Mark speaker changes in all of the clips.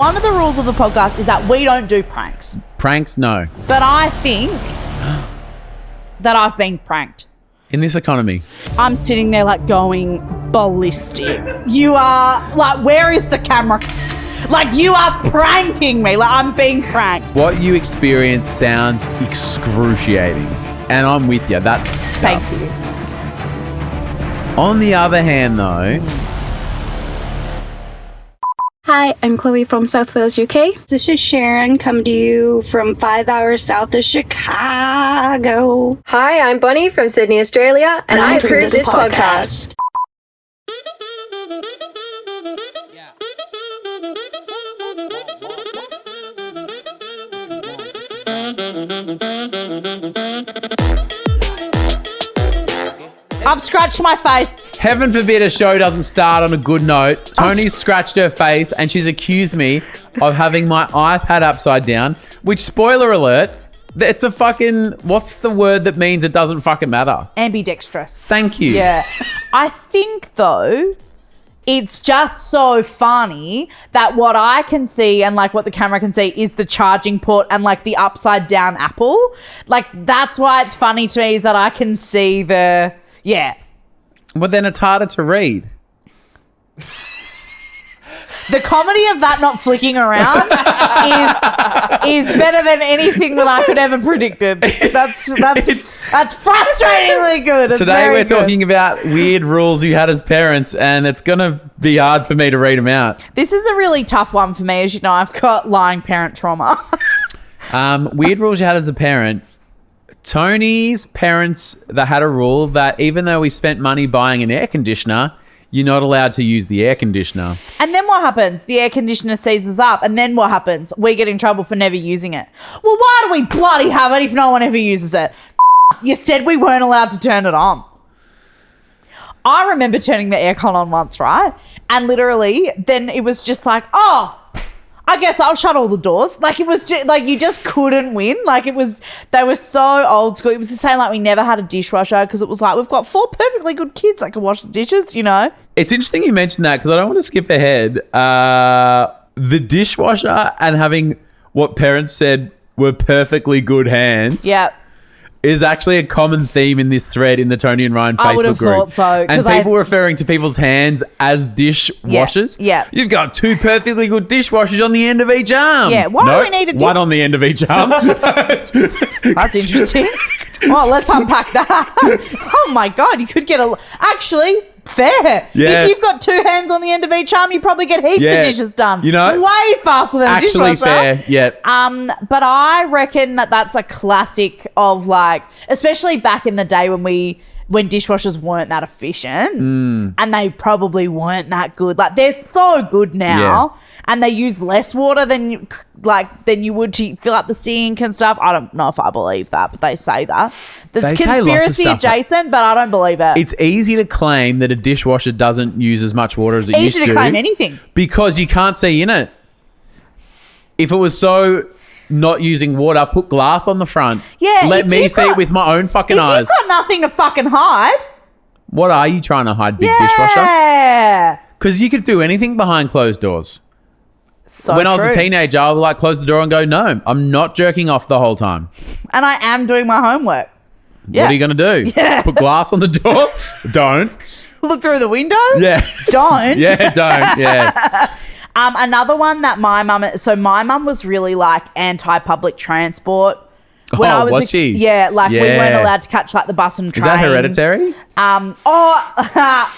Speaker 1: One of the rules of the podcast is that we don't do pranks.
Speaker 2: Pranks, no.
Speaker 1: But I think that I've been pranked.
Speaker 2: In this economy.
Speaker 1: I'm sitting there like going ballistic. You are like, where is the camera? Like, you are pranking me. Like, I'm being pranked.
Speaker 2: What you experience sounds excruciating. And I'm with you. That's
Speaker 1: Thank you.
Speaker 2: On the other hand, though...
Speaker 3: Hi, I'm Chloe from South Wales, UK.
Speaker 4: This is Sharon, coming to you from 5 hours south of Chicago.
Speaker 5: Hi, I'm Bonnie from Sydney, Australia, and I approve this podcast.
Speaker 1: I've scratched my face.
Speaker 2: Heaven forbid a show doesn't start on a good note. Toni scratched her face and she's accused me of having my iPad upside down, which, spoiler alert, it's a fucking, what's the word that means it doesn't fucking matter?
Speaker 1: Ambidextrous.
Speaker 2: Thank you.
Speaker 1: Yeah. I think, though, it's just so funny that what I can see and like what the camera can see is the charging port and like the upside down apple. Like, that's why it's funny to me, is that I can see the... Yeah.
Speaker 2: But then it's harder to read.
Speaker 1: The comedy of that not flicking around is better than anything that I could ever predicted. That's frustratingly good. It's
Speaker 2: Today we're
Speaker 1: good.
Speaker 2: talking about weird rules you had as parents, and it's going to be hard for me to read them out.
Speaker 1: This is a really tough one for me. As you know, I've got lying parent trauma.
Speaker 2: Weird rules you had as a parent. Tony's parents, that had a rule that even though we spent money buying an air conditioner, you're not allowed to use the air conditioner.
Speaker 1: And then what happens? The air conditioner seizes up. And then what happens? We get in trouble for never using it. Well, why do we bloody have it if no one ever uses it? You said we weren't allowed to turn it on. I remember turning the aircon on once, right? And literally then it was just like, oh, I guess I'll shut all the doors. Like, it was just, like, you just couldn't win. Like, it was, they were so old school. It was the same, like, we never had a dishwasher because it was like, we've got 4 perfectly good kids that can wash the dishes, you know?
Speaker 2: It's interesting you mentioned that because I don't want to skip ahead. The dishwasher and having what parents said were perfectly good hands.
Speaker 1: Yeah.
Speaker 2: Is actually a common theme in this thread in the Toni and Ryan Facebook group.
Speaker 1: I would have thought so.
Speaker 2: And people referring to people's hands as dishwashers.
Speaker 1: Yeah.
Speaker 2: You've got 2 perfectly good dishwashers on the end of each arm.
Speaker 1: Yeah. Why do we need a
Speaker 2: one on the end of each arm.
Speaker 1: That's interesting. Oh, let's unpack that. Oh my God, you could get actually, fair.
Speaker 2: Yeah.
Speaker 1: If you've got 2 hands on the end of each arm, you probably get heaps of dishes done.
Speaker 2: You know?
Speaker 1: Way faster than a dishwasher.
Speaker 2: Actually fair, yeah.
Speaker 1: But I reckon that that's a classic of like, especially back in the day when dishwashers weren't that efficient and they probably weren't that good. Like, they're so good now and they use less water than you would to fill up the sink and stuff. I don't know if I believe that, but they say that. There's conspiracy adjacent, but I don't believe it.
Speaker 2: It's easy to claim that a dishwasher doesn't use as much water as it used to.
Speaker 1: Easy to claim anything.
Speaker 2: Because you can't see in it. If it was so not using water, put glass on the front.
Speaker 1: Yeah.
Speaker 2: Let me see it with my own fucking eyes.
Speaker 1: If you've got nothing to fucking hide.
Speaker 2: What are you trying to hide, big dishwasher?
Speaker 1: Yeah.
Speaker 2: Because you could do anything behind closed doors.
Speaker 1: So
Speaker 2: when I was a
Speaker 1: true.
Speaker 2: teenager, I would like close the door and go, no, I'm not jerking off the whole time.
Speaker 1: And I am doing my homework. Yeah.
Speaker 2: What are you going to do?
Speaker 1: Yeah.
Speaker 2: Put glass on the door? Don't.
Speaker 1: Look through the window?
Speaker 2: Yeah.
Speaker 1: Don't.
Speaker 2: Yeah, don't. Yeah.
Speaker 1: Another one that my mum was really like anti-public transport. When I was
Speaker 2: was she?
Speaker 1: Yeah, like we weren't allowed to catch like the bus and train.
Speaker 2: Is that hereditary?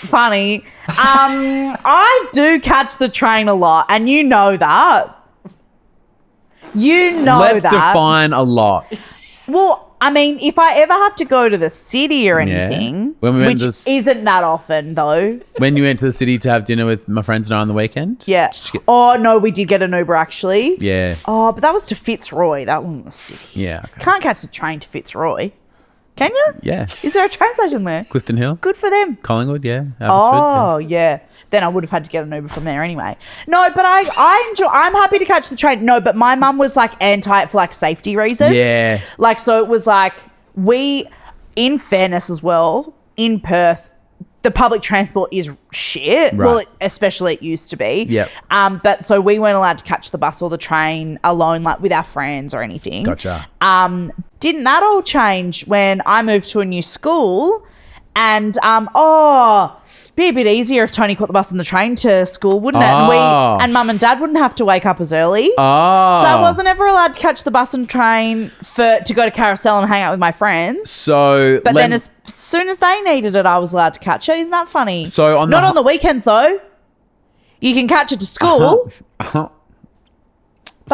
Speaker 1: Funny. I do catch the train a lot, and you know that.
Speaker 2: Let's define a lot.
Speaker 1: Well, I mean, if I ever have to go to the city or anything,
Speaker 2: When we went
Speaker 1: which isn't that often though.
Speaker 2: When you went to the city to have dinner with my friends and I on the weekend?
Speaker 1: Yeah. Oh, no, we did get an Uber actually.
Speaker 2: Yeah.
Speaker 1: Oh, but that was to Fitzroy. That wasn't the city.
Speaker 2: Yeah. Okay.
Speaker 1: Can't catch the train to Fitzroy. Can you?
Speaker 2: Yeah.
Speaker 1: Is there a train station there?
Speaker 2: Clifton Hill.
Speaker 1: Good for them.
Speaker 2: Collingwood, yeah.
Speaker 1: Oh, yeah. Then I would have had to get an Uber from there anyway. No, but I'm happy to catch the train. No, but my mum was like anti it for like safety reasons.
Speaker 2: Yeah.
Speaker 1: Like, so it was like in fairness as well, in Perth, the public transport is shit.
Speaker 2: Right.
Speaker 1: Well, especially it used to be.
Speaker 2: Yep.
Speaker 1: But so we weren't allowed to catch the bus or the train alone, like with our friends or anything.
Speaker 2: Gotcha.
Speaker 1: Didn't that all change when I moved to a new school? And be a bit easier if Toni caught the bus and the train to school, wouldn't it? And Mum and Dad wouldn't have to wake up as early. So I wasn't ever allowed to catch the bus and train to go to Carousel and hang out with my friends. But then as soon as they needed it, I was allowed to catch it. Isn't that funny?
Speaker 2: So
Speaker 1: not on the weekends though. You can catch it to school.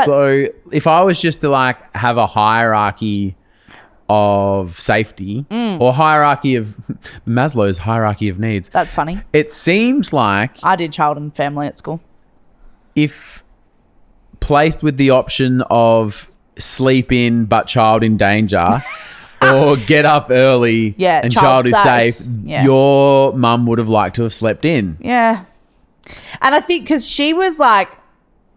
Speaker 2: So if I was just to like have a hierarchy of safety or hierarchy of Maslow's hierarchy of needs.
Speaker 1: That's funny.
Speaker 2: It seems like
Speaker 1: I did child and family at school.
Speaker 2: if placed with the option of sleep in but child in danger or get up early and child is safe, your mum would have liked to have slept in.
Speaker 1: Yeah. And I think because she was like,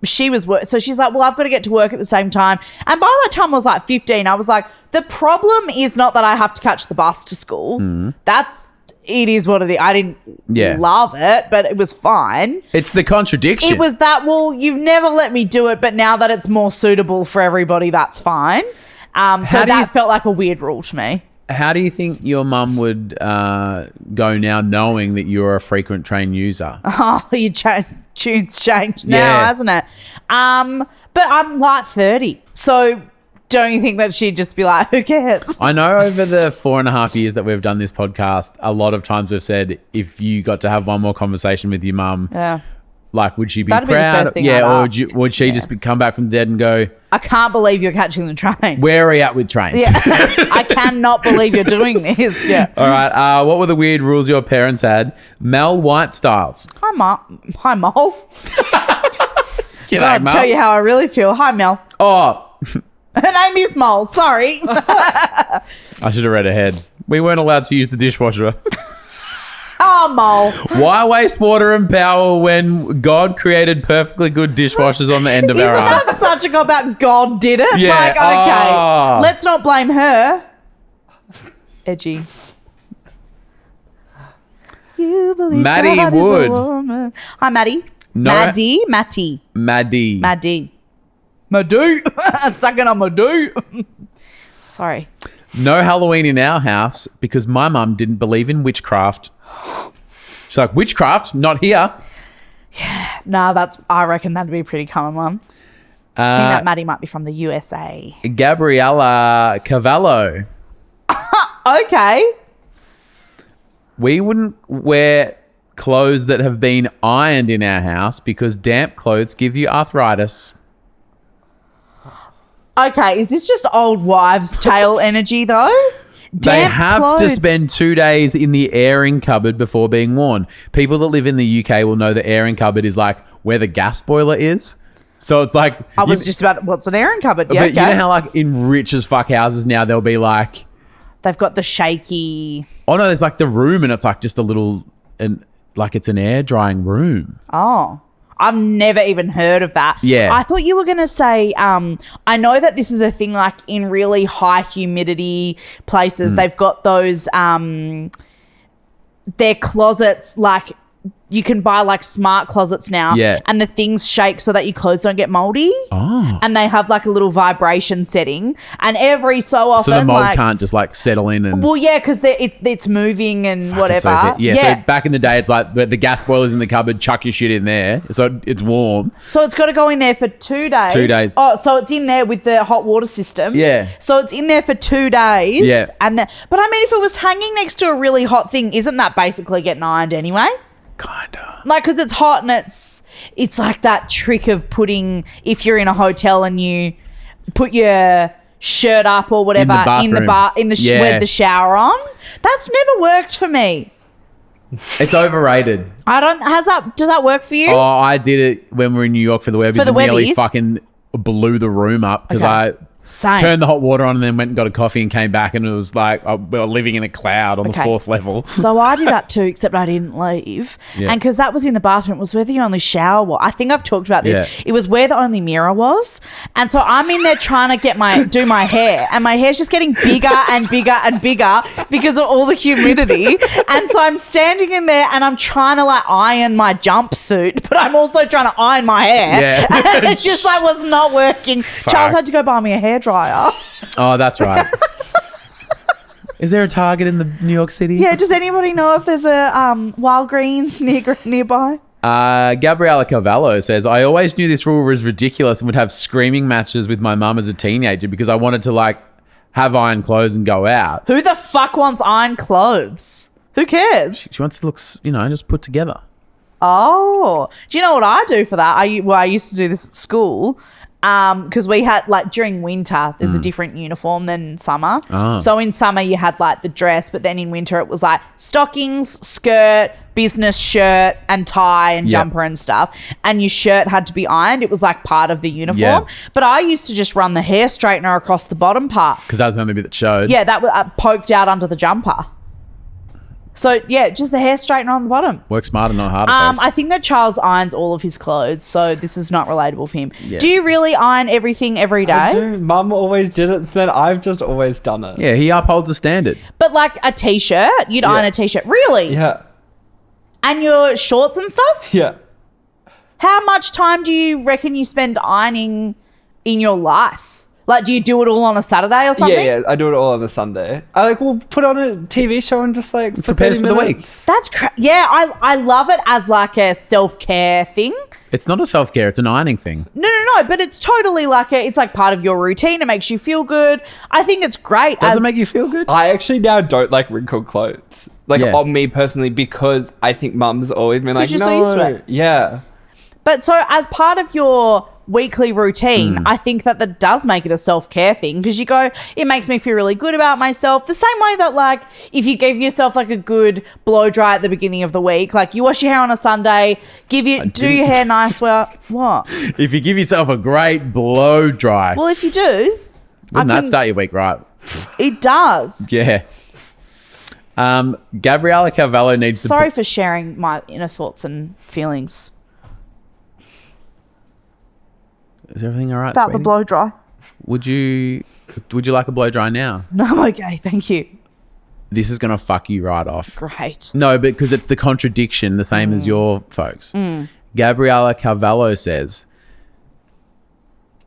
Speaker 1: so she's like, well, I've got to get to work at the same time. And by the time I was like 15, I was like, the problem is not that I have to catch the bus to school. It is what it is. I didn't love it, but it was fine.
Speaker 2: It's the contradiction.
Speaker 1: It was that, well, you've never let me do it, but now that it's more suitable for everybody, that's fine. So that felt like a weird rule to me.
Speaker 2: How do you think your mum would go now knowing that you're a frequent train user?
Speaker 1: Oh, tune's changed now, hasn't it? But I'm like 30. So don't you think that she'd just be like, who cares?
Speaker 2: I know over the 4.5 years that we've done this podcast, a lot of times we've said if you got to have one more conversation with your mum, like would she be
Speaker 1: That'd
Speaker 2: proud?
Speaker 1: Be the first thing I'd
Speaker 2: or
Speaker 1: ask.
Speaker 2: would she just come back from the dead and go,
Speaker 1: I can't believe you're catching the train.
Speaker 2: where are we at with trains?
Speaker 1: Yeah. I cannot believe you're doing this. Yeah.
Speaker 2: All right. What were the weird rules your parents had? Mel White styles.
Speaker 1: Hi, Mel.
Speaker 2: G'day,
Speaker 1: I'll
Speaker 2: Mel.
Speaker 1: tell you how I really feel. Hi, Mel.
Speaker 2: Oh,
Speaker 1: Her name is Mole. Sorry.
Speaker 2: I should have read ahead. We weren't allowed to use the dishwasher.
Speaker 1: Oh, Mole.
Speaker 2: Why waste water and power when God created perfectly good dishwashers on the end of
Speaker 1: Isn't
Speaker 2: our
Speaker 1: that
Speaker 2: eyes?
Speaker 1: such a cop out? God did it.
Speaker 2: Yeah.
Speaker 1: Like, okay, let's not blame her. Edgy. You believe
Speaker 2: Maddie
Speaker 1: God
Speaker 2: Wood.
Speaker 1: Is a woman. Hi, Maddie.
Speaker 2: No-
Speaker 1: Maddie.
Speaker 2: Maddie.
Speaker 1: Sucking on Maddie. Sorry.
Speaker 2: No Halloween in our house because my mum didn't believe in witchcraft. She's like, witchcraft? Not here.
Speaker 1: Nah, I reckon that'd be a pretty common one. I think that Maddie might be from the USA.
Speaker 2: Gabriella Cavallo.
Speaker 1: Okay.
Speaker 2: We wouldn't wear clothes that have been ironed in our house because damp clothes give you arthritis.
Speaker 1: Okay, is this just old wives' tale energy though?
Speaker 2: They
Speaker 1: Damp
Speaker 2: have to
Speaker 1: clothes.
Speaker 2: spend 2 days in the airing cupboard before being worn. People that live in the UK will know the airing cupboard is like where the gas boiler is. So it's like...
Speaker 1: I was just about, what's an airing cupboard? Yeah,
Speaker 2: But you know how like in rich as fuck houses now they'll be like...
Speaker 1: They've got the shaky...
Speaker 2: Oh no, there's like the room and it's like just a little... and like it's an air drying room.
Speaker 1: Oh, I've never even heard of that.
Speaker 2: Yeah.
Speaker 1: I thought you were going to say, I know that this is a thing like in really high humidity places, they've got those, their closets, like you can buy like smart closets now.
Speaker 2: Yeah.
Speaker 1: And the things shake so that your clothes don't get moldy.
Speaker 2: Oh.
Speaker 1: And they have like a little vibration setting. And every so often,
Speaker 2: So the mold
Speaker 1: like,
Speaker 2: can't just like settle in and...
Speaker 1: well, yeah, because it's moving and
Speaker 2: Fuck,
Speaker 1: whatever.
Speaker 2: it's so thick. Yeah, so back in the day, it's like the gas boiler's in the cupboard, chuck your shit in there. So it's warm.
Speaker 1: So it's got to go in there for 2 days.
Speaker 2: 2 days.
Speaker 1: Oh, so it's in there with the hot water system.
Speaker 2: Yeah.
Speaker 1: So it's in there for 2 days.
Speaker 2: Yeah.
Speaker 1: But I mean, if it was hanging next to a really hot thing, isn't that basically getting ironed anyway?
Speaker 2: Kinda.
Speaker 1: Like, because it's hot and it's like that trick of putting, if you're in a hotel and you put your shirt up or whatever
Speaker 2: In the bathroom. Yeah.
Speaker 1: with the shower on. That's never worked for me.
Speaker 2: It's overrated.
Speaker 1: Does that work for you?
Speaker 2: Oh, I did it when we were in New York for the Webbies.
Speaker 1: For the
Speaker 2: and nearly
Speaker 1: Webbies?
Speaker 2: fucking blew the room up because
Speaker 1: Okay. Same.
Speaker 2: Turned the hot water on and then went and got a coffee and came back and it was like we were living in a cloud on the 4th level.
Speaker 1: So I did that too, except I didn't leave.
Speaker 2: Yeah.
Speaker 1: And because that was in the bathroom, it was where the only shower was. I think I've talked about this.
Speaker 2: Yeah.
Speaker 1: It was where the only mirror was. And so I'm in there trying to do my hair, and my hair's just getting bigger and bigger and bigger because of all the humidity. And so I'm standing in there and I'm trying to like iron my jumpsuit, but I'm also trying to iron my hair.
Speaker 2: Yeah.
Speaker 1: And it just like was not working. Charles had to go buy me a hairdryer.
Speaker 2: Oh, that's right. Is there a Target in the New York City?
Speaker 1: Yeah, does anybody know if there's a Walgreens nearby?
Speaker 2: Gabriella Cavallo says, I always knew this rule was ridiculous and would have screaming matches with my mum as a teenager because I wanted to like have iron clothes and go out.
Speaker 1: Who the fuck wants iron clothes? Who cares?
Speaker 2: She wants to look, just put together.
Speaker 1: Oh, do you know what I do for that? I used to do this at school. Because we had like during winter, there's a different uniform than summer.
Speaker 2: Oh.
Speaker 1: So in summer you had like the dress, but then in winter it was like stockings, skirt, business shirt and tie and jumper and stuff. And your shirt had to be ironed. It was like part of the uniform.
Speaker 2: Yeah.
Speaker 1: But I used to just run the hair straightener across the bottom part.
Speaker 2: Because that was the only bit that showed.
Speaker 1: Yeah, that was poked out under the jumper. So, yeah, just the hair straightener on the bottom.
Speaker 2: Work smarter, not harder, folks.
Speaker 1: I think that Charles irons all of his clothes, so this is not relatable for him.
Speaker 2: Yeah.
Speaker 1: Do you really iron everything every day?
Speaker 6: I do. Mum always did it, so then I've just always done it.
Speaker 2: Yeah, he upholds the standard.
Speaker 1: But like a T-shirt, you'd iron a T-shirt. Really?
Speaker 6: Yeah.
Speaker 1: And your shorts and stuff?
Speaker 6: Yeah.
Speaker 1: How much time do you reckon you spend ironing in your life? Like, do you do it all on a Saturday or something?
Speaker 6: Yeah, I do it all on a Sunday. We'll put on a TV show and just like for
Speaker 2: Prepares
Speaker 6: 30
Speaker 2: for the week.
Speaker 6: minutes.
Speaker 1: That's yeah, I love it as like a self-care thing.
Speaker 2: It's not a self-care, it's an ironing thing.
Speaker 1: No, but it's totally like it's like part of your routine. It makes you feel good. I think it's great.
Speaker 2: Does it make you feel good?
Speaker 6: I actually now don't like wrinkled clothes. Like
Speaker 2: Yeah.
Speaker 6: on me personally, because I think Mum's always been like,
Speaker 1: you're
Speaker 6: no.
Speaker 1: so used to it.
Speaker 6: Yeah.
Speaker 1: But so as part of your weekly routine, I think that does make it a self-care thing because you go, it makes me feel really good about myself. The same way that like if you give yourself like a good blow dry at the beginning of the week, like you wash your hair on a Sunday, do your hair nice. Well, what?
Speaker 2: If you give yourself a great blow dry,
Speaker 1: Well, if you do,
Speaker 2: wouldn't that start your week right?
Speaker 1: it does.
Speaker 2: Yeah. Gabriella Carvalho needs
Speaker 1: Sorry for sharing my inner thoughts and feelings
Speaker 2: Is everything all right,
Speaker 1: about the
Speaker 2: sweetie?
Speaker 1: blow dry.
Speaker 2: Would you like a blow dry now?
Speaker 1: No, I'm okay. Thank you.
Speaker 2: This is going to fuck you right off.
Speaker 1: Great.
Speaker 2: No, because it's the contradiction, the same as your folks. Gabriella Carvalho says,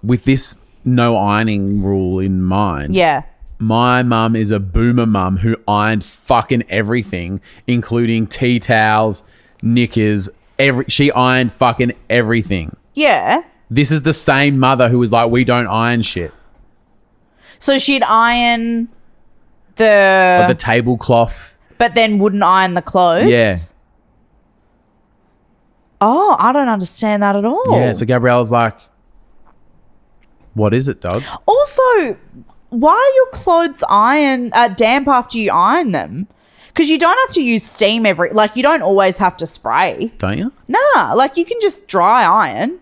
Speaker 2: with this no ironing rule in mind,
Speaker 1: Yeah.
Speaker 2: my mum is a boomer mum who ironed fucking everything, including tea towels, knickers, she ironed fucking everything.
Speaker 1: Yeah.
Speaker 2: This is the same mother who was like, we don't iron shit.
Speaker 1: So she'd iron
Speaker 2: But the tablecloth.
Speaker 1: but then wouldn't iron the clothes?
Speaker 2: Yeah.
Speaker 1: Oh, I don't understand that at all.
Speaker 2: Yeah, so Gabriella's like, what is it, dog?
Speaker 1: Also, why are your clothes damp after you iron them? Because you don't have to use steam you don't always have to spray.
Speaker 2: Don't you?
Speaker 1: Nah, like you can just dry iron.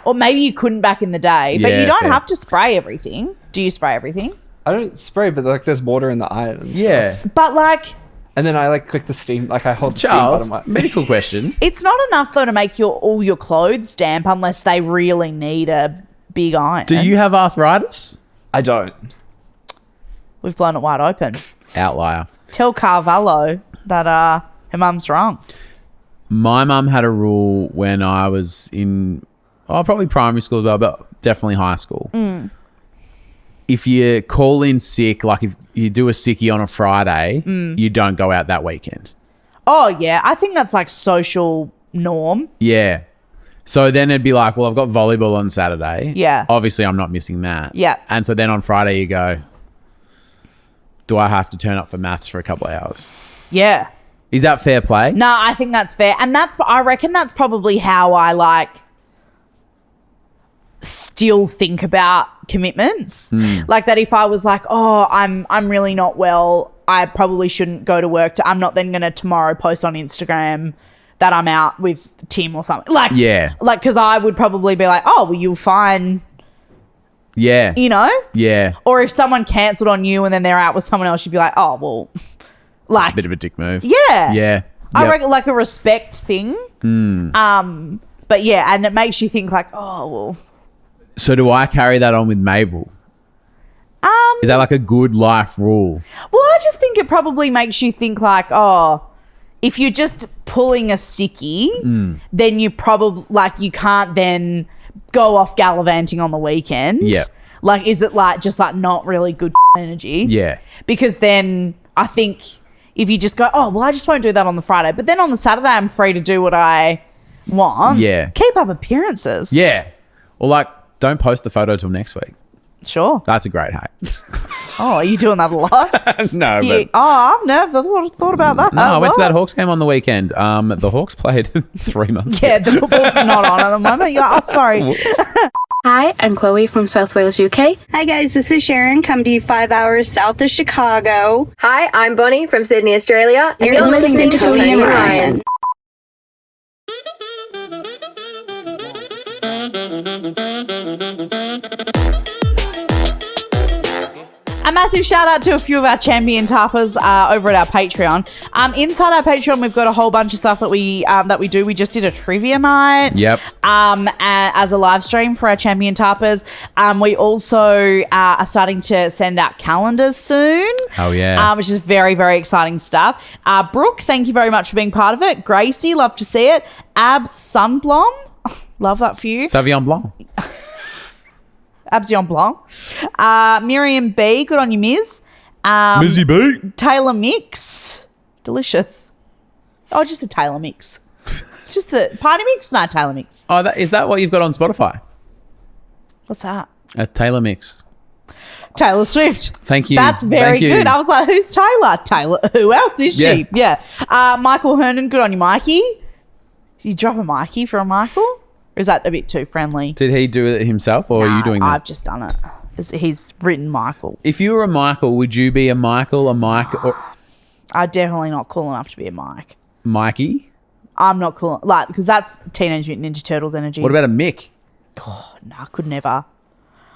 Speaker 1: Or maybe you couldn't back in the day, but
Speaker 2: Yeah,
Speaker 1: you don't
Speaker 2: fair.
Speaker 1: have to spray everything. Do you spray everything?
Speaker 6: I don't spray, but like there's water in the iron. And
Speaker 2: Yeah.
Speaker 6: stuff.
Speaker 1: But like,
Speaker 6: And then I like click the steam, like I hold the
Speaker 2: Charles,
Speaker 6: steam button.
Speaker 2: medical question.
Speaker 1: it's not enough though to make all your clothes damp unless they really need a big iron.
Speaker 2: Do you have arthritis?
Speaker 6: I don't.
Speaker 1: We've blown it wide open.
Speaker 2: Outlier.
Speaker 1: Tell Carvalho that her mum's wrong.
Speaker 2: My mum had a rule when I was in, probably primary school as well, but definitely high school. If you call in sick, like if you do a sickie on a Friday, you don't go out that weekend.
Speaker 1: Oh, yeah. I think that's like social norm.
Speaker 2: Yeah. So then it'd be like, well, I've got volleyball on Saturday.
Speaker 1: Yeah.
Speaker 2: Obviously, I'm not missing that.
Speaker 1: Yeah.
Speaker 2: And so then on Friday you go, do I have to turn up for maths for a couple of hours?
Speaker 1: Yeah.
Speaker 2: Is that fair play?
Speaker 1: No, I think that's fair. And I reckon that's probably how I like still think about commitments. Like that if I was like, oh, I'm really not well, I probably shouldn't go to work. I'm not then going to tomorrow post on Instagram that I'm out with Tim or something. Like,
Speaker 2: Yeah.
Speaker 1: Like, because I would probably be like, oh, well, you'll find
Speaker 2: Yeah.
Speaker 1: You know?
Speaker 2: Yeah.
Speaker 1: Or if someone cancelled on you and then they're out with someone else, you'd be like, oh, well, like.
Speaker 2: A bit of a dick move.
Speaker 1: Yeah.
Speaker 2: Yeah.
Speaker 1: I
Speaker 2: Yep.
Speaker 1: reckon like a respect thing. But yeah, and it makes you think like, oh, well.
Speaker 2: So do I carry that on with Mabel? Is that like a good life rule?
Speaker 1: Well, I just think it probably makes you think like, oh, if you're just pulling a sickie, then you probably, like, you can't then go off gallivanting on the weekend.
Speaker 2: Yeah.
Speaker 1: Like, is it like just like not really good energy?
Speaker 2: Yeah.
Speaker 1: Because then I think if you just go, oh, well, I just won't do that on the Friday. But then on the Saturday, I'm free to do what I want.
Speaker 2: Yeah.
Speaker 1: Keep up appearances.
Speaker 2: Yeah. Or like, don't post the photo till next week.
Speaker 1: Sure.
Speaker 2: That's a great hack.
Speaker 1: Oh, are you doing that a lot?
Speaker 2: No,
Speaker 1: Yeah.
Speaker 2: but
Speaker 1: Oh, I've never thought about that.
Speaker 2: no, I went to
Speaker 1: What?
Speaker 2: that Hawks game on the weekend. The Hawks played 3 months.
Speaker 1: Yeah, the football's not on at the moment. Yeah, I'm sorry.
Speaker 3: Hi, I'm Chloe from South Wales, UK.
Speaker 4: Hi guys, this is Sharon, come to you 5 hours south of Chicago.
Speaker 5: Hi, I'm Bonnie from Sydney, Australia, and
Speaker 4: You're listening to Toni and Ryan.
Speaker 1: A massive shout out to a few of our champion tappers over at our Patreon. Inside our Patreon, we've got a whole bunch of stuff that we do. We just did a trivia night.
Speaker 2: Yep.
Speaker 1: As a live stream for our champion tappers. We also are starting to send out calendars soon.
Speaker 2: Oh, yeah.
Speaker 1: Which is very, very exciting stuff. Brooke, thank you very much for being part of it. Gracie, love to see it. Abs Sunblom, love that for you.
Speaker 2: Sauvignon Blanc.
Speaker 1: Absion Blanc. Miriam B, good on you, Miz.
Speaker 2: Mizzy B.
Speaker 1: Taylor Mix, delicious. Oh, just a Taylor Mix. Just a party mix? No, Taylor Mix.
Speaker 2: Oh, is that what you've got on Spotify?
Speaker 1: What's that?
Speaker 2: A Taylor Mix.
Speaker 1: Taylor Swift.
Speaker 2: Thank you.
Speaker 1: That's very
Speaker 2: Thank you.
Speaker 1: good. I was like, who's Taylor? Taylor. Who else is she? Yeah. Michael Hernan, good on you, Mikey. Did you drop a Mikey for a Michael? Or is that a bit too friendly?
Speaker 2: Did he do it himself or are you doing that?
Speaker 1: I've just done it. He's written Michael.
Speaker 2: If you were a Michael, would you be a Michael, a Mike, or
Speaker 1: I'm definitely not cool enough to be a Mike.
Speaker 2: Mikey?
Speaker 1: I'm not cool. Like, because that's Teenage Mutant Ninja Turtles energy.
Speaker 2: What about a Mick?
Speaker 1: No, I could never.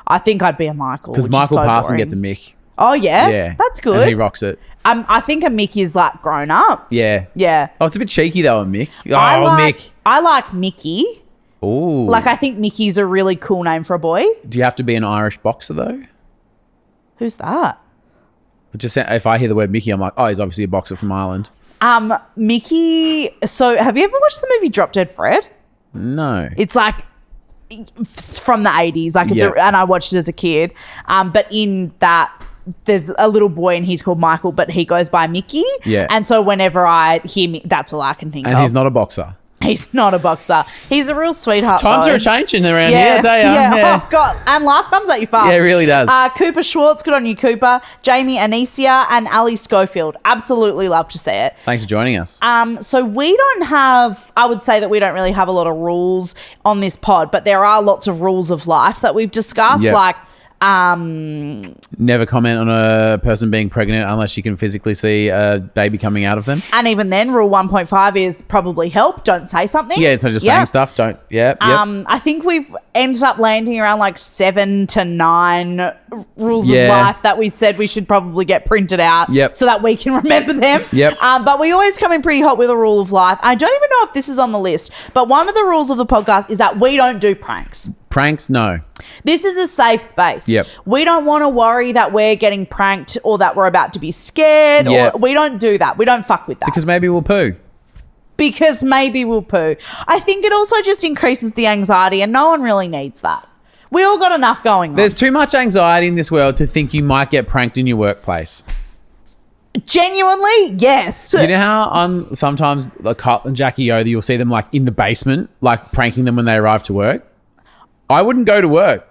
Speaker 1: I think I'd be a Michael.
Speaker 2: Because
Speaker 1: which is
Speaker 2: Michael
Speaker 1: so
Speaker 2: Parson
Speaker 1: boring.
Speaker 2: gets a Mick.
Speaker 1: Oh, yeah?
Speaker 2: Yeah.
Speaker 1: That's good.
Speaker 2: And he rocks it.
Speaker 1: I think a Mick is like grown up.
Speaker 2: Yeah.
Speaker 1: Yeah.
Speaker 2: Oh, it's a bit cheeky though, a Mick. Oh, Mick.
Speaker 1: I like Mickey.
Speaker 2: Ooh.
Speaker 1: Like, I think Mickey's a really cool name for a boy.
Speaker 2: Do you have to be an Irish boxer though?
Speaker 1: Who's that?
Speaker 2: Just if I hear the word Mickey, I'm like, oh, he's obviously a boxer from Ireland.
Speaker 1: Mickey. So, have you ever watched the movie Drop Dead Fred?
Speaker 2: No.
Speaker 1: It's like from the 80s. Like, it's
Speaker 2: Yep.
Speaker 1: and I watched it as a kid. But in that, there's a little boy and he's called Michael, but he goes by Mickey.
Speaker 2: Yeah.
Speaker 1: And so whenever I hear me, that's all I can think
Speaker 2: And
Speaker 1: of.
Speaker 2: he's not a boxer.
Speaker 1: He's not a boxer. He's a real sweetheart.
Speaker 2: Times
Speaker 1: though.
Speaker 2: are changing around here, I tell you.
Speaker 1: Yeah. Oh, God. And life comes at you fast.
Speaker 2: Yeah, it really does.
Speaker 1: Cooper Schwartz, good on you, Cooper. Jamie Anicia and Ali Schofield. Absolutely love to see it.
Speaker 2: Thanks for joining us.
Speaker 1: So we don't have, I would say that we don't really have a lot of rules on this pod, but there are lots of rules of life that we've discussed.
Speaker 2: Yep.
Speaker 1: Like,
Speaker 2: Never comment on a person being pregnant unless you can physically see a baby coming out of them.
Speaker 1: and even then, rule 1.5 is probably help. Don't say something.
Speaker 2: Yeah, so just saying stuff. Don't. Yeah. Yep.
Speaker 1: I think we've ended up landing around like 7 to 9 rules
Speaker 2: Yeah.
Speaker 1: of life that we said we should probably get printed out
Speaker 2: Yep.
Speaker 1: so that we can remember them.
Speaker 2: Yep.
Speaker 1: But we always come in pretty hot with a rule of life. I don't even know if this is on the list, but one of the rules of the podcast is that we don't do pranks.
Speaker 2: Pranks, no.
Speaker 1: This is a safe space.
Speaker 2: Yep.
Speaker 1: We don't want to worry that we're getting pranked or that we're about to be scared.
Speaker 2: Yep.
Speaker 1: Or we don't do that. We don't fuck with that.
Speaker 2: Because maybe we'll poo.
Speaker 1: Because maybe we'll poo. I think it also just increases the anxiety and no one really needs that. We all got enough going on.
Speaker 2: There's too much anxiety in this world to think you might get pranked in your workplace.
Speaker 1: Genuinely, yes.
Speaker 2: You know how on sometimes like Carl and Jackie O, you'll see them like in the basement, like pranking them when they arrive to work? I wouldn't go to work.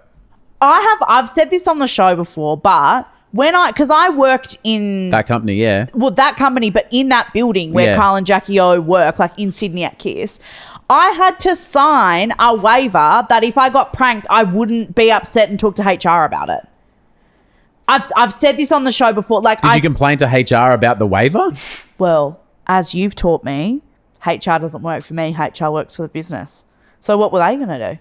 Speaker 1: I've said this on the show before, but because I worked in
Speaker 2: That company, yeah.
Speaker 1: that company, but in that building where
Speaker 2: Yeah.
Speaker 1: Carl and Jackie O work, like in Sydney at Kiss, I had to sign a waiver that if I got pranked, I wouldn't be upset and talk to HR about it. I've said this on the show before. Like,
Speaker 2: Did you complain to HR about the waiver?
Speaker 1: Well, as you've taught me, HR doesn't work for me. HR works for the business. So what were they going to do?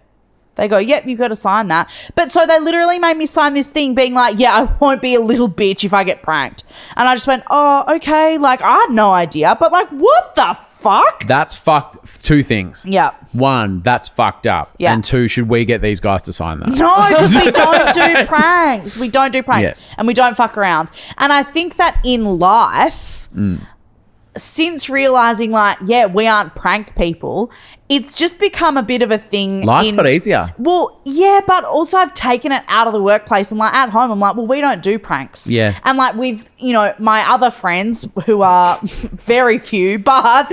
Speaker 1: They go, yep, you've got to sign that. But so they literally made me sign this thing being like, yeah, I won't be a little bitch if I get pranked. And I just went, oh, okay. Like, I had no idea. But like, what the fuck?
Speaker 2: That's fucked. Two things.
Speaker 1: Yeah.
Speaker 2: One, that's fucked up.
Speaker 1: Yeah.
Speaker 2: And two, should we get these guys to sign that?
Speaker 1: No, because we don't do pranks. We don't do pranks.
Speaker 2: Yeah.
Speaker 1: And we don't fuck around. And I think that in life, since realizing like, yeah, we aren't prank people, it's just become a bit of a thing.
Speaker 2: Life's got easier.
Speaker 1: Well, yeah, but also I've taken it out of the workplace and like at home, I'm like, well, we don't do pranks.
Speaker 2: Yeah.
Speaker 1: And like with, my other friends who are very few, but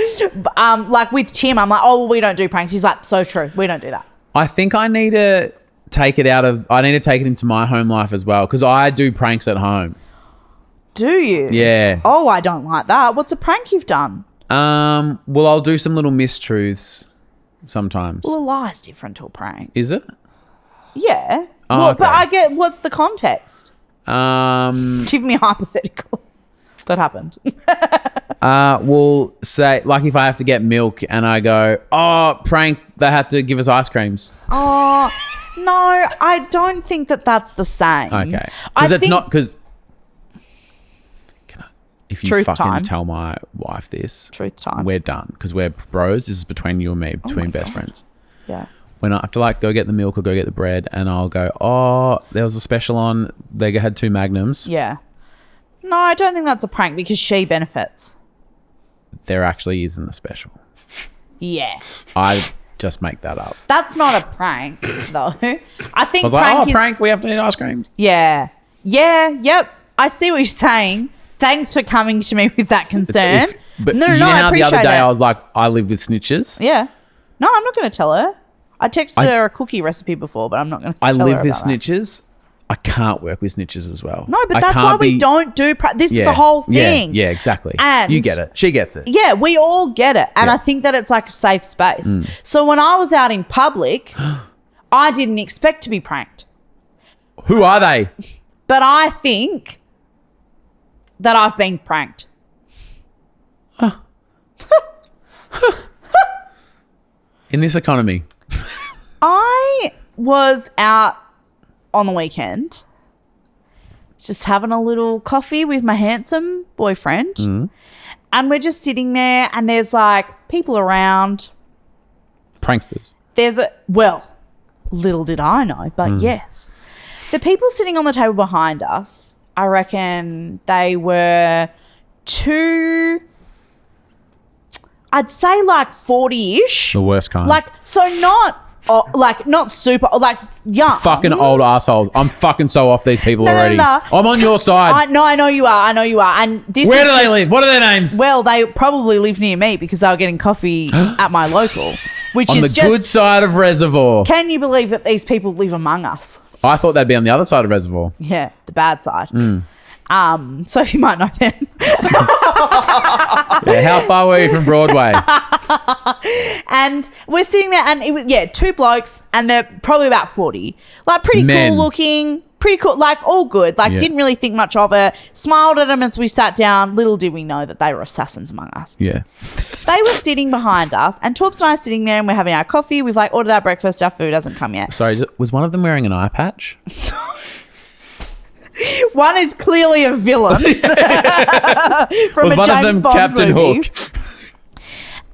Speaker 1: like with Tim, I'm like, oh, well, we don't do pranks. He's like, so true. We don't do that.
Speaker 2: I think I need to take it into my home life as well, because I do pranks at home.
Speaker 1: Do you?
Speaker 2: Yeah.
Speaker 1: Oh, I don't like that. What's a prank you've done?
Speaker 2: Well, I'll do some little mistruths sometimes.
Speaker 1: Well, a lie's different to a prank.
Speaker 2: Is it?
Speaker 1: Yeah.
Speaker 2: Oh,
Speaker 1: Well,
Speaker 2: okay.
Speaker 1: But I get, what's the context? Give me a hypothetical. That happened.
Speaker 2: We'll say, like, if I have to get milk and I go, oh, prank, they had to give us ice creams.
Speaker 1: Oh, no, I don't think that that's the same.
Speaker 2: Okay.
Speaker 1: I
Speaker 2: Because it's
Speaker 1: think-
Speaker 2: not, because if you
Speaker 1: Truth
Speaker 2: fucking
Speaker 1: time.
Speaker 2: tell my wife this,
Speaker 1: Truth time.
Speaker 2: we're done, because we're bros. This is between you and me, between best friends.
Speaker 1: Yeah.
Speaker 2: When I have to like go get the milk or go get the bread, and I'll go, oh, there was a special on, they had 2 Magnums.
Speaker 1: Yeah. No, I don't think that's a prank because she benefits.
Speaker 2: There actually isn't a special.
Speaker 1: Yeah.
Speaker 2: I just make that up.
Speaker 1: That's not a prank, though. I think
Speaker 2: I was like,
Speaker 1: prank
Speaker 2: oh,
Speaker 1: is...
Speaker 2: prank, we have to eat ice creams.
Speaker 1: Yeah. Yeah, yep. I see what you're saying. Thanks for coming to me with that concern.
Speaker 2: But
Speaker 1: no,
Speaker 2: you
Speaker 1: no,
Speaker 2: know
Speaker 1: I
Speaker 2: how the
Speaker 1: appreciate
Speaker 2: other day
Speaker 1: it.
Speaker 2: I was like, I live with snitches?
Speaker 1: Yeah. No, I'm not going to tell her. I texted her a cookie recipe before, but I'm not going to
Speaker 2: I
Speaker 1: tell her
Speaker 2: live with
Speaker 1: about that.
Speaker 2: snitches. I can't work with snitches as well.
Speaker 1: No, but
Speaker 2: I
Speaker 1: that's
Speaker 2: can't
Speaker 1: why we
Speaker 2: be-
Speaker 1: don't do... This is
Speaker 2: Yeah,
Speaker 1: the whole thing.
Speaker 2: Yeah, exactly.
Speaker 1: And-
Speaker 2: you get it. She gets it.
Speaker 1: Yeah, we all get it. And
Speaker 2: Yeah.
Speaker 1: I think that it's like a safe space. So when I was out in public, I didn't expect to be pranked.
Speaker 2: Who are they?
Speaker 1: But I think that I've been pranked.
Speaker 2: In this economy.
Speaker 1: I was out on the weekend just having a little coffee with my handsome boyfriend. And we're just sitting there and there's like people around.
Speaker 2: Pranksters.
Speaker 1: Little did I know, but yes. The people sitting on the table behind us, I reckon they were I'd say like 40-ish.
Speaker 2: The worst kind.
Speaker 1: Like, so not super, like young.
Speaker 2: fucking old assholes. I'm fucking so off these people
Speaker 1: No, no,
Speaker 2: already.
Speaker 1: no.
Speaker 2: I'm on your side.
Speaker 1: I know you are. And this
Speaker 2: Where
Speaker 1: is
Speaker 2: do they
Speaker 1: just-
Speaker 2: live? What are their names?
Speaker 1: Well, they probably live near me because they were getting coffee at my local, which
Speaker 2: on
Speaker 1: is
Speaker 2: the
Speaker 1: just...
Speaker 2: good side of Reservoir.
Speaker 1: Can you believe that these people live among us?
Speaker 2: I thought they'd be on the other side of Reservoir.
Speaker 1: Yeah, the bad side. Sophie might know them.
Speaker 2: Yeah, how far were you from Broadway?
Speaker 1: And we're sitting there and it was, 2 blokes and they're probably about 40. Like pretty
Speaker 2: Men.
Speaker 1: cool looking, pretty cool, like all good. Like
Speaker 2: Yeah.
Speaker 1: didn't really think much of it. Smiled at them as we sat down. Little did we know that they were assassins among us.
Speaker 2: Yeah.
Speaker 1: They were sitting behind us and Torps and I are sitting there and we're having our coffee. We've like ordered our breakfast. Our food hasn't come yet.
Speaker 2: Sorry, was one of them wearing an eye patch?
Speaker 1: One is clearly a villain from
Speaker 2: Was
Speaker 1: a
Speaker 2: one
Speaker 1: James
Speaker 2: of them
Speaker 1: Bond
Speaker 2: Captain
Speaker 1: movie.
Speaker 2: Hook?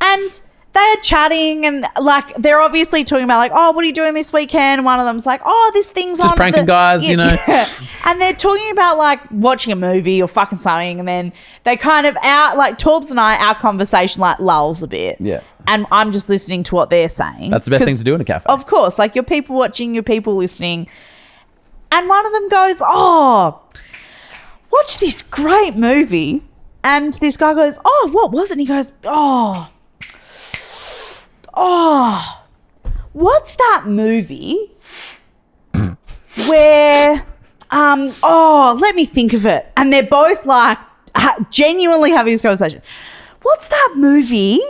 Speaker 1: And they are chatting and like they're obviously talking about like, oh, what are you doing this weekend? One of them's like, oh, this thing's
Speaker 2: Just
Speaker 1: on.
Speaker 2: pranking guys, you know.
Speaker 1: Yeah. And they're talking about like watching a movie or fucking something, and then they kind of Torbs and I, our conversation like lulls a bit.
Speaker 2: Yeah.
Speaker 1: And I'm just listening to what they're saying.
Speaker 2: That's the best thing
Speaker 1: 'Cause
Speaker 2: to do in a cafe.
Speaker 1: Of course, like you're people watching, you're people listening. And one of them goes, oh, watch this great movie. And this guy goes, oh, what was it? And he goes, oh, what's that movie where, let me think of it. And they're both like genuinely having this conversation. What's that movie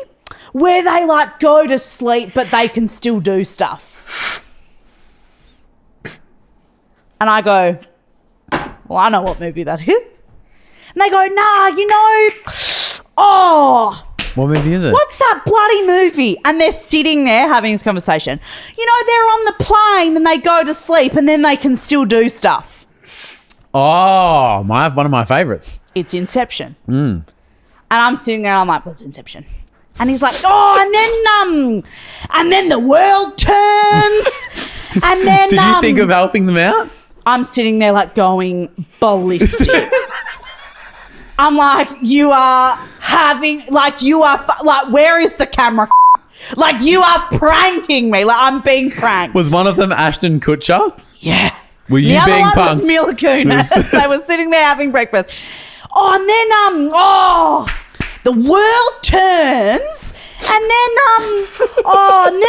Speaker 1: where they like go to sleep but they can still do stuff? And I go, well, I know what movie that is. And they go, nah,
Speaker 2: What movie is it?
Speaker 1: What's that bloody movie? And they're sitting there having this conversation. You know, they're on the plane and they go to sleep and then they can still do stuff.
Speaker 2: Oh, one of my favorites.
Speaker 1: It's Inception. And I'm sitting there, I'm like, what's Inception? And he's like, oh, and then the world turns. And then
Speaker 2: Did you think of helping them out?
Speaker 1: I'm sitting there like going ballistic. I'm like, you are having, like, where is the camera? Like, you are pranking me. Like, I'm being pranked.
Speaker 2: Was one of them Ashton Kutcher?
Speaker 1: Yeah.
Speaker 2: Were you
Speaker 1: the
Speaker 2: being
Speaker 1: other one
Speaker 2: punked?
Speaker 1: was Mila Kunis. They were sitting there having breakfast. Oh, and then, the world turns, and then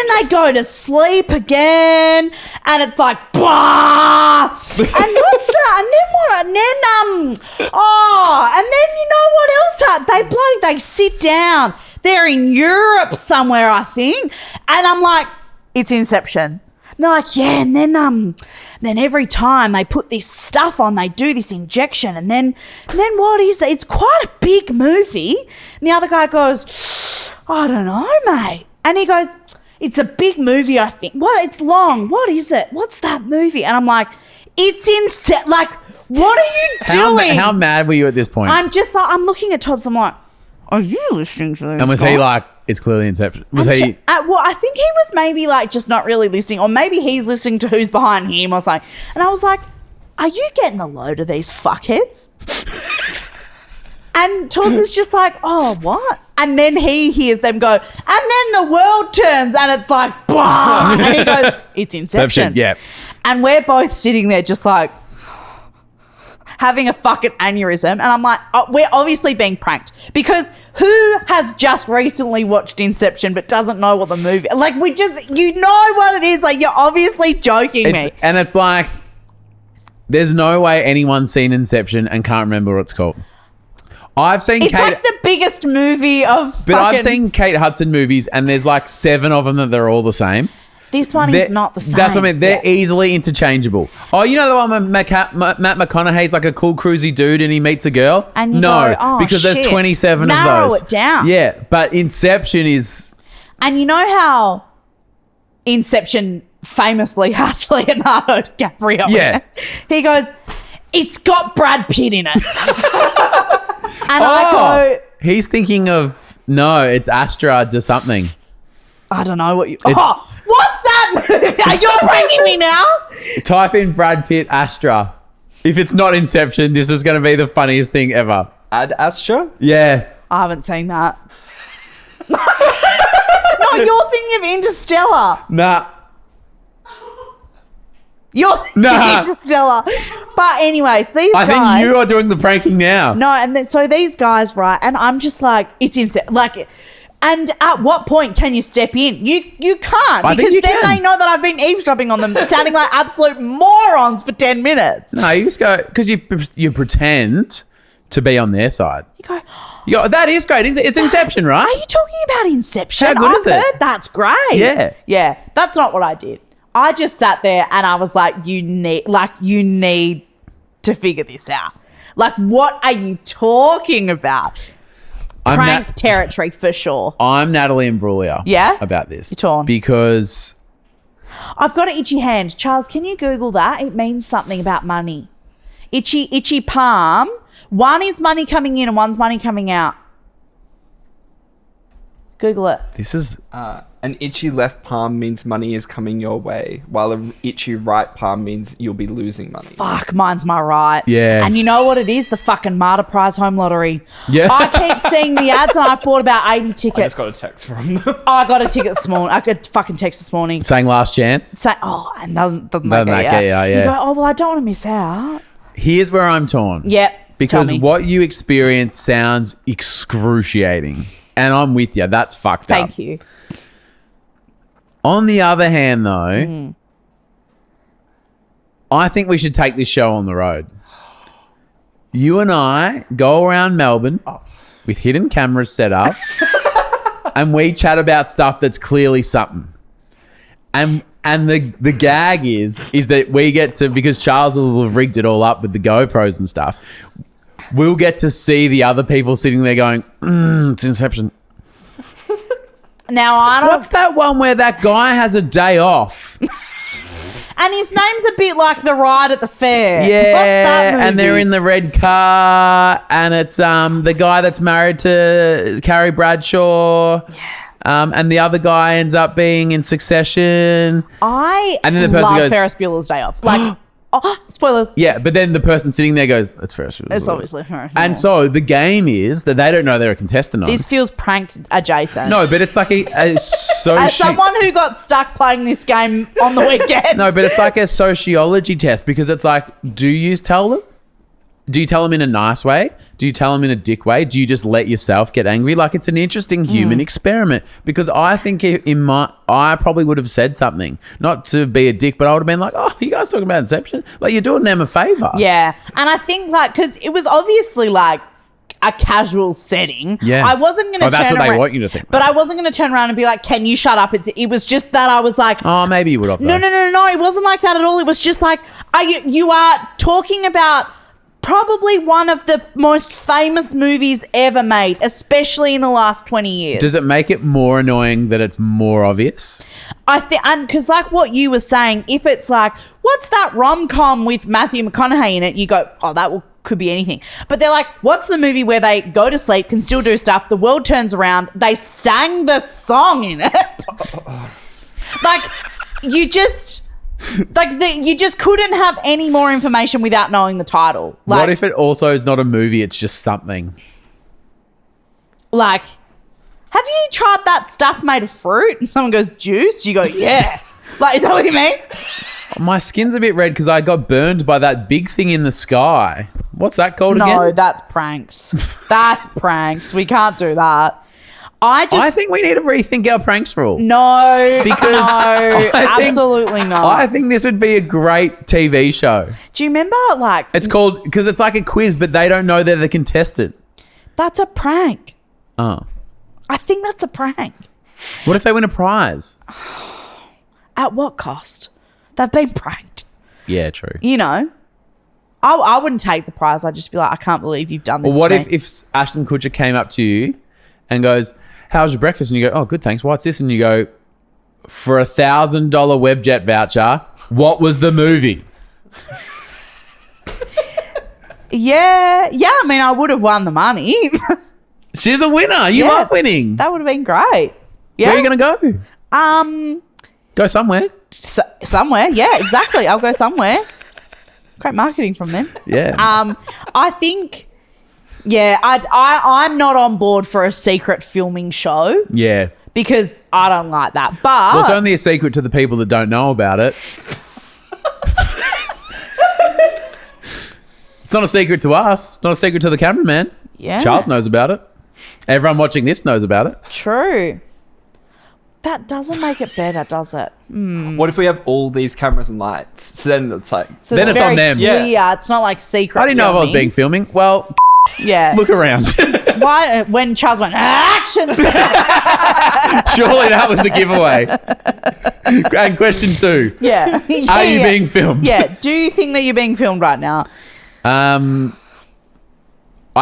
Speaker 1: they go to sleep again, and it's like, blah, and what's that? And then what? And then you know what else? They sit down. They're in Europe somewhere, I think, and I'm like, it's Inception. And they're like, yeah, and then every time they put this stuff on, they do this injection, and then what is it? It's quite a big movie. And the other guy goes, I don't know, mate. And he goes, it's a big movie, I think. What? It's long. What is it? What's that movie? And I'm like, it's like, what are you doing?
Speaker 2: How mad were you at this point?
Speaker 1: I'm just like, I'm looking at Tobbs. I'm like, are you listening to this?
Speaker 2: And was he like, it's clearly Inception? Was he?
Speaker 1: Well, I think he was maybe like just not really listening, or maybe he's listening to who's behind him or something. And I was like, are you getting a load of these fuckheads? And Todd's is just like, oh, what? And then he hears them go, and then the world turns, and it's like, blah. And he goes, it's Inception.
Speaker 2: Yeah.
Speaker 1: And we're both sitting there just like, having a fucking aneurysm. And I'm like, we're obviously being pranked, because who has just recently watched Inception but doesn't know what the movie, like, you know what it is, like, you're obviously joking me.
Speaker 2: And it's like, there's no way anyone's seen Inception and can't remember what it's called. I've seen
Speaker 1: it's like the biggest movie of
Speaker 2: but I've seen Kate Hudson movies, and there's like 7 of them that they're all the same.
Speaker 1: This one is not the same.
Speaker 2: That's what I mean. They're easily interchangeable. Oh, you know the one where Matt McConaughey's like a cool cruisy dude and he meets a girl?
Speaker 1: And you
Speaker 2: no,
Speaker 1: go, oh,
Speaker 2: because there's
Speaker 1: shit.
Speaker 2: 27
Speaker 1: Narrow
Speaker 2: of those.
Speaker 1: it down.
Speaker 2: Yeah, but Inception is...
Speaker 1: And you know how Inception famously has Leonardo DiCaprio in
Speaker 2: Yeah.
Speaker 1: it? He goes, it's got Brad Pitt in it. And I go...
Speaker 2: He's thinking of... No, it's Astra to something.
Speaker 1: I don't know what you... what's that movie? You're pranking me now?
Speaker 2: Type in Brad Pitt Astra. If it's not Inception, this is going to be the funniest thing ever.
Speaker 6: Ad Astra?
Speaker 2: Yeah.
Speaker 1: I haven't seen that. No, you're thinking of Interstellar.
Speaker 2: Nah.
Speaker 1: You're thinking of Interstellar. But anyways, these guys...
Speaker 2: I think you are doing the pranking now.
Speaker 1: No, and then so these guys, right, and I'm just like, it's insane. Like... And at what point can you step in? You can't, because then they know that I've been eavesdropping on them, sounding like absolute morons for 10 minutes.
Speaker 2: No, you just go, because you pretend to be on their side.
Speaker 1: You go,
Speaker 2: that is great. It's Inception, right?
Speaker 1: are you talking about Inception?
Speaker 2: How good is it?
Speaker 1: I've heard that's great.
Speaker 2: Yeah.
Speaker 1: Yeah, that's not what I did. I just sat there and I was like, you need to figure this out. Like, what are you talking about? Prank territory for sure.
Speaker 2: I'm Natalie Imbruglia.
Speaker 1: Yeah?
Speaker 2: About this.
Speaker 1: You're torn.
Speaker 2: Because
Speaker 1: I've got an itchy hand. Charles, can you Google that? It means something about money. Itchy palm. One is money coming in and one's money coming out. Google it.
Speaker 2: this is...
Speaker 6: An itchy left palm means money is coming your way, while an itchy right palm means you'll be losing money.
Speaker 1: Fuck, mine's my right.
Speaker 2: Yeah.
Speaker 1: And you know what it is? The fucking Marta Prize home lottery.
Speaker 2: Yeah.
Speaker 1: I keep seeing the ads and I've bought about 80 tickets.
Speaker 6: I just got a text from them.
Speaker 1: I got a ticket this morning. I could fucking text this morning.
Speaker 2: Saying last chance.
Speaker 1: Say, and doesn't
Speaker 2: Doesn't
Speaker 1: make
Speaker 2: make
Speaker 1: it,
Speaker 2: it, yeah.
Speaker 1: You go, oh, well, I don't want to miss out.
Speaker 2: Here's where I'm torn.
Speaker 1: Yep.
Speaker 2: Because
Speaker 1: tell me.
Speaker 2: what you experience sounds excruciating. And I'm with you. That's fucked up.
Speaker 1: Thank you.
Speaker 2: On the other hand, though, I think we should take this show on the road. You and I go around Melbourne with hidden cameras set up and we chat about stuff that's clearly something. And the gag is that we get to, because Charles will have rigged it all up with the GoPros and stuff, we'll get to see the other people sitting there going, it's Inception.
Speaker 1: Now, I don't...
Speaker 2: What's that one where that guy has a day off?
Speaker 1: And his name's a bit like the ride at the fair.
Speaker 2: Yeah,
Speaker 1: What's that movie?
Speaker 2: and they're in the red car, and it's the guy that's married to Carrie Bradshaw. Yeah. And the other guy ends up being in Succession.
Speaker 1: And
Speaker 2: then the person
Speaker 1: love
Speaker 2: goes,
Speaker 1: Ferris Bueller's Day Off. Like, spoilers.
Speaker 2: Yeah, but then the person sitting there goes, it's Ferris Bueller's
Speaker 1: It's
Speaker 2: Day Off."
Speaker 1: obviously her.
Speaker 2: And so the game is that they don't know they're a contestant on.
Speaker 1: This feels prank adjacent.
Speaker 2: No, but it's like a
Speaker 1: As someone who got stuck playing this game on the weekend.
Speaker 2: No, but it's like a sociology test because it's like, do you tell them? Do you tell them in a nice way? Do you tell them in a dick way? Do you just let yourself get angry? Like, it's an interesting human experiment because I think I probably would have said something, not to be a dick, but I would have been like, oh, you guys talking about Inception? Like, you're doing them a favor.
Speaker 1: Yeah. And I think like, because it was obviously like a casual setting.
Speaker 2: Yeah.
Speaker 1: I wasn't going to turn
Speaker 2: that's what
Speaker 1: around.
Speaker 2: they want you to think.
Speaker 1: But I wasn't going to turn around and be like, can you shut up? It was just that I was like,
Speaker 2: Oh, maybe you would have.
Speaker 1: no. It wasn't like that at all. It was just like, you are talking about probably one of the most famous movies ever made, especially in the last 20 years.
Speaker 2: Does it make it more annoying that it's more obvious?
Speaker 1: I think, and because like what you were saying, if it's like, what's that rom-com with Matthew McConaughey in it? You go, oh, could be anything. But they're like, what's the movie where they go to sleep, can still do stuff, the world turns around, they sang the song in it. Like, you just couldn't have any more information without knowing the title. Like,
Speaker 2: What if it also is not a movie, it's just something?
Speaker 1: Like, have you tried that stuff made of fruit? And someone goes, juice? You go, yeah. Like, is that what you mean?
Speaker 2: My skin's a bit red because I got burned by that big thing in the sky. What's that called again?
Speaker 1: No, that's pranks. That's pranks. We can't do that. I
Speaker 2: think we need to rethink our pranks rule.
Speaker 1: No,
Speaker 2: Because
Speaker 1: no, absolutely not.
Speaker 2: I think this would be a great TV show.
Speaker 1: Do you remember, like...
Speaker 2: It's called, because it's like a quiz, but they don't know they're the contestant.
Speaker 1: That's a prank.
Speaker 2: Oh.
Speaker 1: I think that's a prank.
Speaker 2: What if they win a prize?
Speaker 1: At what cost? They've been pranked.
Speaker 2: Yeah, true.
Speaker 1: You know? I wouldn't take the prize. I'd just be like, I can't believe you've done this.
Speaker 2: Well, what
Speaker 1: to me.
Speaker 2: if Ashton Kutcher came up to you and goes, how's your breakfast? And you go, oh, good, thanks. What's this? And you go, for $1,000 Webjet voucher, what was the movie?
Speaker 1: Yeah. I mean, I would have won the money.
Speaker 2: She's a winner. You love winning.
Speaker 1: That would have been great. Yeah.
Speaker 2: Where are you going to go? Go somewhere.
Speaker 1: Somewhere. Yeah, exactly. I'll go somewhere. Great marketing from them.
Speaker 2: Yeah.
Speaker 1: I think... Yeah, I'm not on board for a secret filming show.
Speaker 2: Yeah.
Speaker 1: Because I don't like that. But
Speaker 2: Well, it's only a secret to the people that don't know about it. It's not a secret to us. Not a secret to the cameraman.
Speaker 1: Yeah.
Speaker 2: Charles knows about it. Everyone watching this knows about it.
Speaker 1: True. That doesn't make it better, does it?
Speaker 6: What if we have all these cameras and lights? So then it's like...
Speaker 1: So
Speaker 2: Then it's on
Speaker 1: very
Speaker 2: them.
Speaker 1: Clear.
Speaker 6: Yeah.
Speaker 1: It's not like secret
Speaker 2: I didn't know if I was being
Speaker 1: filming.
Speaker 2: filming. Well,
Speaker 1: Yeah.
Speaker 2: look around.
Speaker 1: Why? When Charles went, action!
Speaker 2: Surely that was a giveaway. And question 2.
Speaker 1: Yeah.
Speaker 2: Are you being filmed?
Speaker 1: Yeah. Do you think that you're being filmed right now?
Speaker 2: I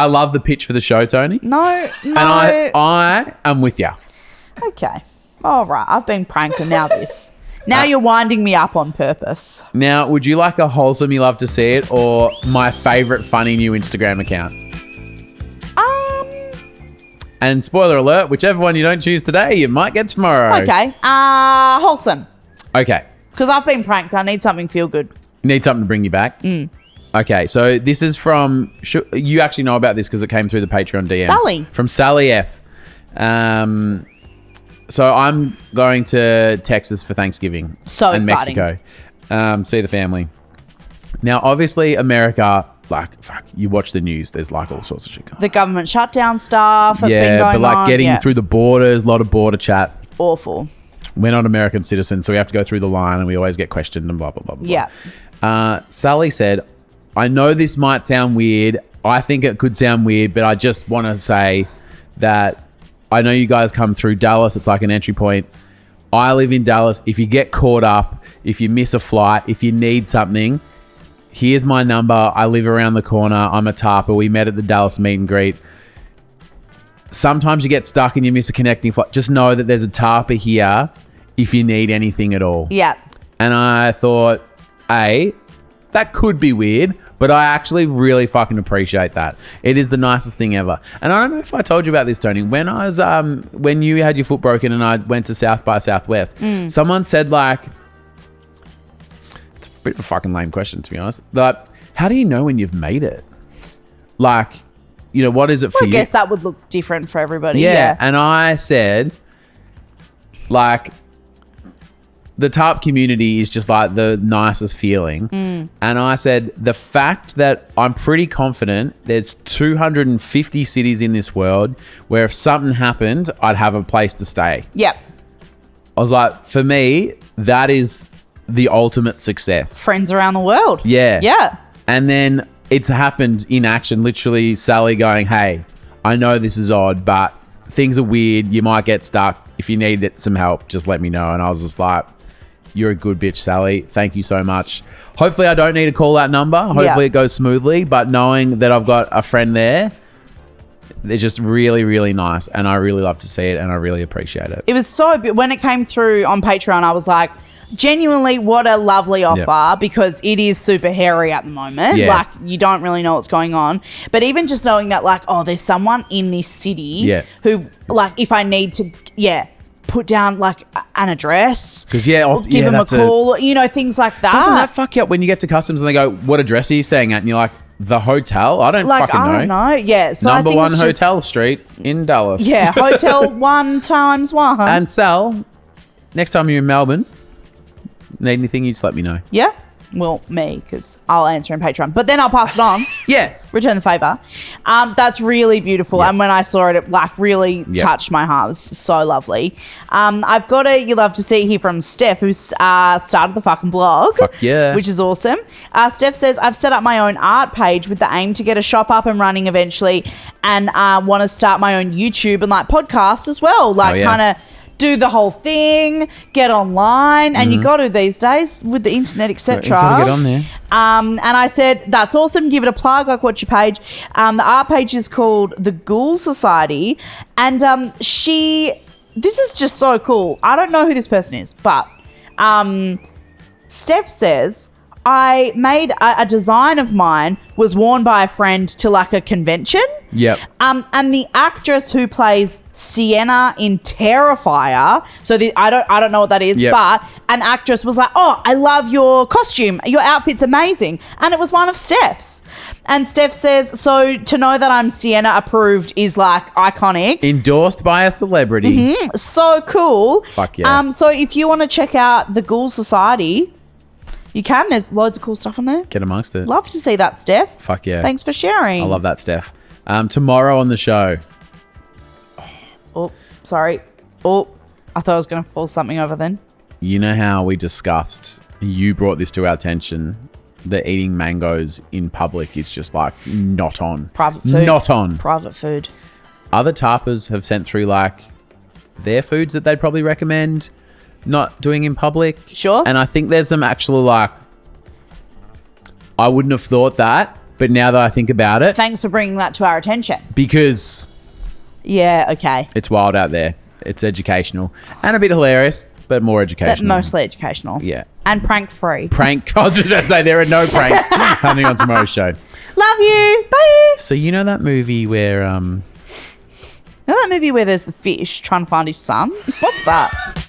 Speaker 2: love the pitch for the show, Tony.
Speaker 1: No.
Speaker 2: And I am with you.
Speaker 1: Okay. All right. I've been pranked and now this. Now you're winding me up on purpose.
Speaker 2: Now, would you like a wholesome you love to see it or my favourite funny new Instagram account? And spoiler alert, whichever one you don't choose today, you might get tomorrow.
Speaker 1: Okay. Wholesome.
Speaker 2: Okay.
Speaker 1: Because I've been pranked. I need something feel good.
Speaker 2: Need something to bring you back? Okay, so this is from... You actually know about this because it came through the Patreon DMs.
Speaker 1: Sally.
Speaker 2: From Sally F. So I'm going to Texas for Thanksgiving.
Speaker 1: So
Speaker 2: and
Speaker 1: exciting.
Speaker 2: Mexico. See the family. Now, obviously, America... Like, fuck, you watch the news, there's like all sorts of shit going on.
Speaker 1: The government shutdown stuff that's been going on.
Speaker 2: but like getting through the borders, a lot of border chat.
Speaker 1: Awful.
Speaker 2: We're not American citizens, so we have to go through the line and we always get questioned and blah, blah, blah, blah.
Speaker 1: Yeah.
Speaker 2: Sally said, I know this might sound weird. I think it could sound weird, but I just want to say that I know you guys come through Dallas. It's like an entry point. I live in Dallas. If you get caught up, if you miss a flight, if you need something... Here's my number. I live around the corner. I'm a tarper. We met at the Dallas meet and greet. sometimes you get stuck and you miss a connecting flight. Just know that there's a tarpa here if you need anything at all.
Speaker 1: Yeah.
Speaker 2: And I thought, that could be weird, but I actually really fucking appreciate that. It is the nicest thing ever. And I don't know if I told you about this, Tony. When I was, when you had your foot broken and I went to South by Southwest, someone said like, it's a bit of a fucking lame question to be honest. Like, how do you know when you've made it? Like, you know, what is it for you?
Speaker 1: I guess that would look different for everybody.
Speaker 2: Yeah. And I said, like, the TARP community is just like the nicest feeling. And I said, the fact that I'm pretty confident there's 250 cities in this world where if something happened, I'd have a place to stay.
Speaker 1: Yep.
Speaker 2: I was like, for me, that is the ultimate success.
Speaker 1: Friends around the world.
Speaker 2: Yeah.
Speaker 1: Yeah.
Speaker 2: And then it's happened in action. Literally, Sally going, hey, I know this is odd, but things are weird. You might get stuck. If you need some help, just let me know. And I was just like, you're a good bitch, Sally. Thank you so much. Hopefully, I don't need to call that number. Hopefully, it goes smoothly. But knowing that I've got a friend there, it's just really, really nice. And I really love to see it. And I really appreciate it.
Speaker 1: It was so good. When it came through on Patreon, I was like, genuinely, what a lovely offer because it is super hairy at the moment.
Speaker 2: Yeah.
Speaker 1: Like, you don't really know what's going on. But even just knowing that, like, oh, there's someone in this city who, like, if I need to, put down, like, an address.
Speaker 2: Because,
Speaker 1: give them a call. You know, things like that.
Speaker 2: Doesn't that fuck you up when you get to customs and they go, what address are you staying at? And you're like, the hotel? I don't fucking know.
Speaker 1: I don't know. Yeah. So
Speaker 2: Number
Speaker 1: I think
Speaker 2: 1
Speaker 1: it's just,
Speaker 2: Hotel Street in Dallas.
Speaker 1: Yeah. Hotel 1x1.
Speaker 2: And Sal, next time you're in Melbourne, need anything, you just let me know.
Speaker 1: Yeah. Well, me, because I'll answer in Patreon. But then I'll pass it on. Return the favour. That's really beautiful. And when I saw it, it like really touched my heart. It was so lovely. I've got a you love to see here from Steph, who's started the fucking blog.
Speaker 2: Fuck yeah.
Speaker 1: Which is awesome. Steph says, I've set up my own art page with the aim to get a shop up and running eventually and want to start my own YouTube and like podcast as well. Like kind of do the whole thing, get online, and you got to these days with the internet, etc.
Speaker 2: You got to get on there.
Speaker 1: And I said, that's awesome. Give it a plug. Like, what's your page? The art page is called The Ghoul Society. And this is just so cool. I don't know who this person is, but Steph says, I made a design of mine was worn by a friend to like a convention.
Speaker 2: Yep.
Speaker 1: And the actress who plays Sienna in Terrifier, so I don't know what that is, but an actress was like, oh, I love your costume. Your outfit's amazing. And it was one of Steph's. And Steph says, so to know that I'm Sienna approved is like iconic.
Speaker 2: Endorsed by a celebrity.
Speaker 1: So cool.
Speaker 2: Fuck yeah.
Speaker 1: So if you want to check out The Ghoul Society, you can. There's loads of cool stuff on there.
Speaker 2: Get amongst it.
Speaker 1: Love to see that, Steph.
Speaker 2: Fuck yeah.
Speaker 1: Thanks for sharing.
Speaker 2: I love that, Steph. Tomorrow on the show.
Speaker 1: Oh, sorry. Oh, I thought I was going to fall something over then.
Speaker 2: You know how we discussed, you brought this to our attention, that eating mangoes in public is just like not on.
Speaker 1: Private food.
Speaker 2: Not on.
Speaker 1: Private food.
Speaker 2: Other tarpers have sent through like their foods that they'd probably recommend not doing in public.
Speaker 1: Sure.
Speaker 2: And I think there's some actual like, I wouldn't have thought that, but now that I think about it.
Speaker 1: Thanks for bringing that to our attention.
Speaker 2: Because.
Speaker 1: Yeah, okay.
Speaker 2: It's wild out there. It's educational and a bit hilarious, but more educational.
Speaker 1: But mostly educational.
Speaker 2: Yeah.
Speaker 1: And prank free.
Speaker 2: Prank. I was about to say there are no pranks happening on tomorrow's show.
Speaker 1: Love you. Bye.
Speaker 2: So you know that movie where
Speaker 1: You know that movie where there's the fish trying to find his son? What's that?